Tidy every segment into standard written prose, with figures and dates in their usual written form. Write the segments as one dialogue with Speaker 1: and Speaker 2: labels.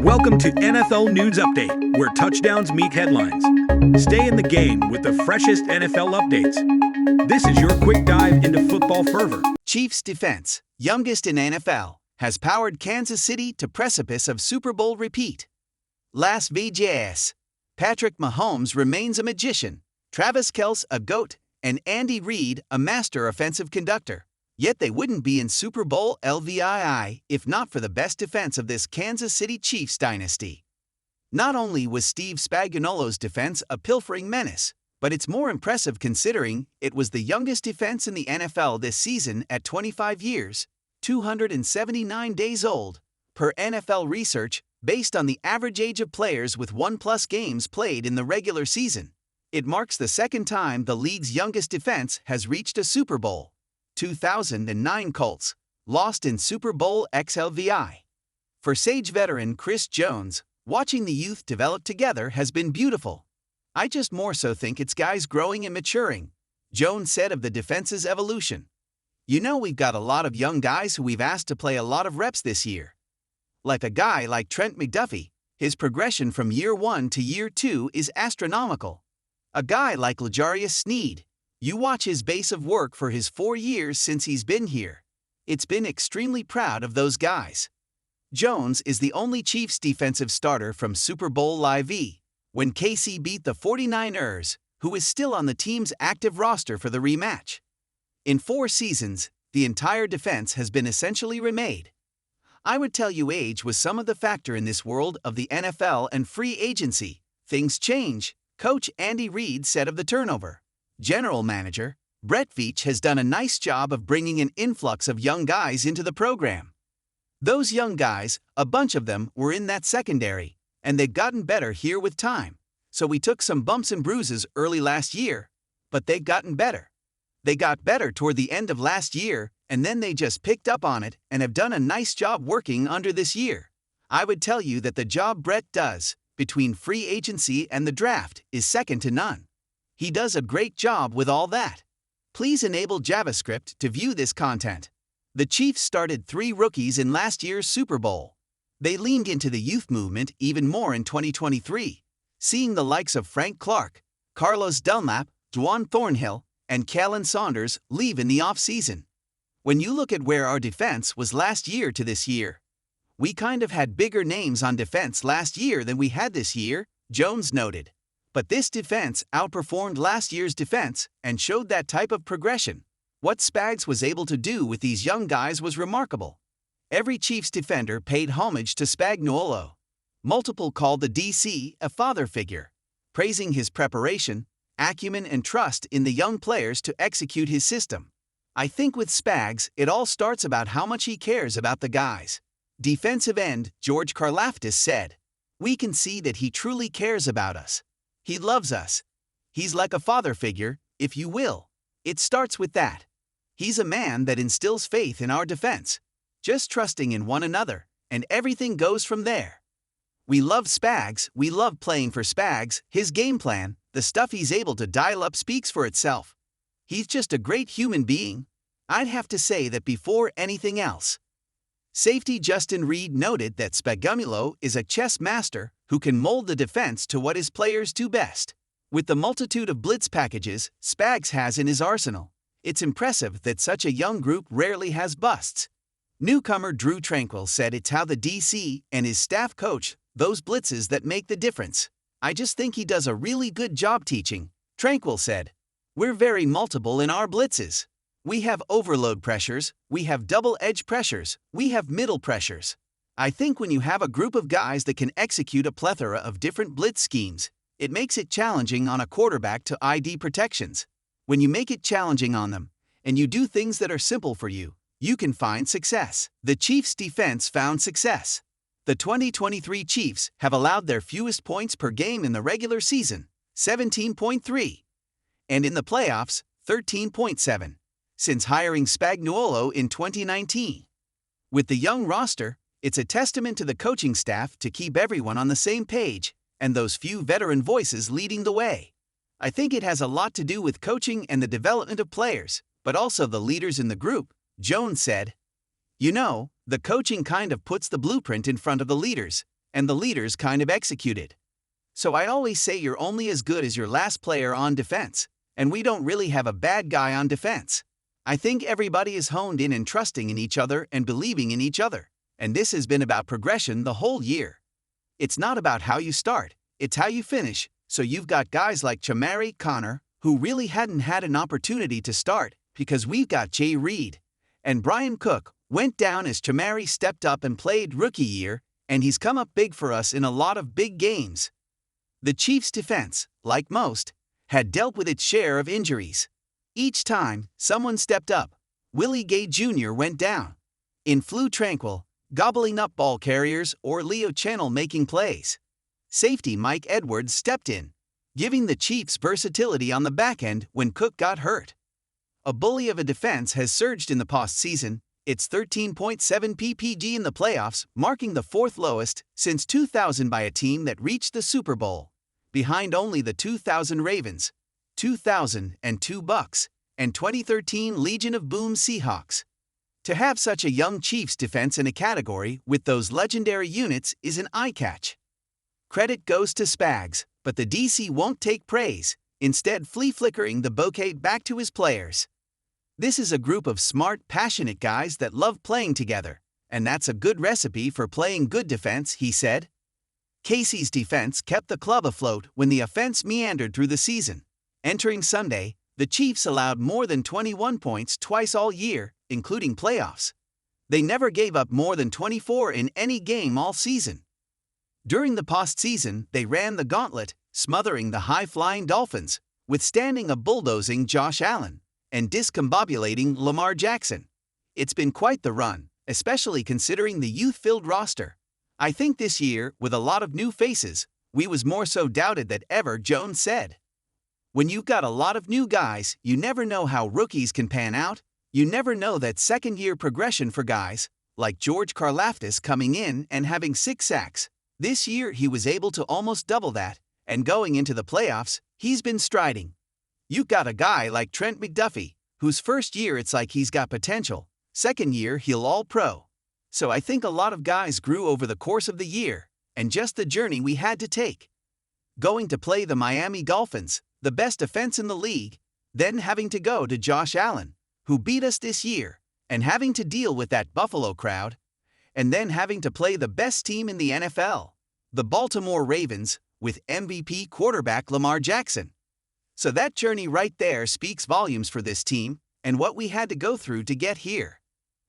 Speaker 1: Welcome to NFL News Update, where touchdowns meet headlines. Stay in the game with the freshest NFL updates. This is your quick dive into football fervor.
Speaker 2: Chiefs defense, youngest in NFL, has powered Kansas City to precipice of Super Bowl repeat. Las Vegas. Patrick Mahomes remains a magician, Travis Kelce a GOAT, and Andy Reid a master offensive conductor. Yet they wouldn't be in Super Bowl LVII if not for the best defense of this Kansas City Chiefs dynasty. Not only was Steve Spagnuolo's defense a pilfering menace, but it's more impressive considering it was the youngest defense in the NFL this season at 25 years, 279 days old, per NFL research based on the average age of players with 1+ games played in the regular season. It marks the second time the league's youngest defense has reached a Super Bowl. 2009 Colts, lost in Super Bowl XLVI. For Sage veteran Chris Jones, watching the youth develop together has been beautiful. I just more so think it's guys growing and maturing, Jones said of the defense's evolution. You know, we've got a lot of young guys who we've asked to play a lot of reps this year. Like a guy like Trent McDuffie, his progression from year 1 to year 2 is astronomical. A guy like L'Jarius Sneed, you watch his base of work for his 4 years since he's been here. It's been extremely proud of those guys. Jones is the only Chiefs defensive starter from Super Bowl IV, when KC beat the 49ers, who is still on the team's active roster for the rematch. In 4 seasons, the entire defense has been essentially remade. I would tell you age was some of the factor in this world of the NFL and free agency. Things change, Coach Andy Reid said of the turnover. General Manager Brett Veach has done a nice job of bringing an influx of young guys into the program. Those young guys, a bunch of them, were in that secondary, and they've gotten better here with time. So we took some bumps and bruises early last year, but they've gotten better. They got better toward the end of last year, and then they just picked up on it and have done a nice job working under this year. I would tell you that the job Brett does, between free agency and the draft, is second to none. He does a great job with all that. Please enable JavaScript to view this content. The Chiefs started 3 rookies in last year's Super Bowl. They leaned into the youth movement even more in 2023, seeing the likes of Frank Clark, Carlos Dunlap, Juwan Thornhill, and Kalen Saunders leave in the offseason. When you look at where our defense was last year to this year, we kind of had bigger names on defense last year than we had this year, Jones noted. But this defense outperformed last year's defense and showed that type of progression. What Spags was able to do with these young guys was remarkable. Every Chiefs defender paid homage to Spagnuolo. Multiple called the DC a father figure, praising his preparation, acumen and trust in the young players to execute his system. I think with Spags, it all starts about how much he cares about the guys. Defensive end George Karlaftis said, "We can see that he truly cares about us. He loves us. He's like a father figure, if you will. It starts with that. He's a man that instills faith in our defense, just trusting in one another, and everything goes from there. We love Spags, we love playing for Spags, his game plan, the stuff he's able to dial up speaks for itself. He's just a great human being. I'd have to say that before anything else." Safety Justin Reid noted that Spagnuolo is a chess master who can mold the defense to what his players do best. With the multitude of blitz packages Spags has in his arsenal, it's impressive that such a young group rarely has busts. Newcomer Drew Tranquill said it's how the DC and his staff coach those blitzes that make the difference. "I just think he does a really good job teaching," Tranquill said. "We're very multiple in our blitzes. We have overload pressures, we have double-edge pressures, we have middle pressures. I think when you have a group of guys that can execute a plethora of different blitz schemes, it makes it challenging on a quarterback to ID protections. When you make it challenging on them, and you do things that are simple for you, you can find success." The Chiefs' defense found success. The 2023 Chiefs have allowed their fewest points per game in the regular season, 17.3, and in the playoffs, 13.7. Since hiring Spagnuolo in 2019. With the young roster, it's a testament to the coaching staff to keep everyone on the same page, and those few veteran voices leading the way. I think it has a lot to do with coaching and the development of players, but also the leaders in the group, Jones said. You know, the coaching kind of puts the blueprint in front of the leaders, and the leaders kind of executed. So I always say you're only as good as your last player on defense, and we don't really have a bad guy on defense. I think everybody is honed in and trusting in each other and believing in each other, and this has been about progression the whole year. It's not about how you start, it's how you finish, so you've got guys like Chamari Connor, who really hadn't had an opportunity to start, because we've got Jay Reed. And Brian Cook went down as Chamari stepped up and played rookie year, and he's come up big for us in a lot of big games. The Chiefs' defense, like most, had dealt with its share of injuries. Each time someone stepped up, Willie Gay Jr. went down. In Flu Tranquil, gobbling up ball carriers, or Leo Channel making plays. Safety Mike Edwards stepped in, giving the Chiefs versatility on the back end when Cook got hurt. A bully of a defense has surged in the postseason. It's 13.7 PPG in the playoffs, marking the fourth lowest since 2000 by a team that reached the Super Bowl, behind only the 2000 Ravens, 2002 Bucks, and 2013 Legion of Boom Seahawks. To have such a young Chiefs defense in a category with those legendary units is an eye-catch. Credit goes to Spags, but the DC won't take praise, instead flickering the bouquet back to his players. This is a group of smart, passionate guys that love playing together, and that's a good recipe for playing good defense, he said. Casey's defense kept the club afloat when the offense meandered through the season. Entering Sunday, the Chiefs allowed more than 21 points twice all year, including playoffs. They never gave up more than 24 in any game all season. During the postseason, they ran the gauntlet, smothering the high-flying Dolphins, withstanding a bulldozing Josh Allen, and discombobulating Lamar Jackson. It's been quite the run, especially considering the youth-filled roster. I think this year, with a lot of new faces, we was more so doubted than ever, Jones said. When you've got a lot of new guys, you never know how rookies can pan out. You never know that second-year progression for guys, like George Karlaftis coming in and having 6 sacks. This year he was able to almost double that, and going into the playoffs, he's been striding. You've got a guy like Trent McDuffie, whose first year it's like he's got potential, second year he'll all-pro. So I think a lot of guys grew over the course of the year, and just the journey we had to take. Going to play the Miami Dolphins, the best defense in the league, then having to go to Josh Allen, who beat us this year, and having to deal with that Buffalo crowd, and then having to play the best team in the NFL, the Baltimore Ravens, with MVP quarterback Lamar Jackson. So that journey right there speaks volumes for this team and what we had to go through to get here.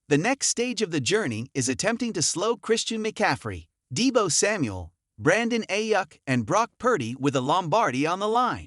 Speaker 2: The next stage of the journey is attempting to slow Christian McCaffrey, Deebo Samuel, Brandon Ayuk, and Brock Purdy with a Lombardi on the line.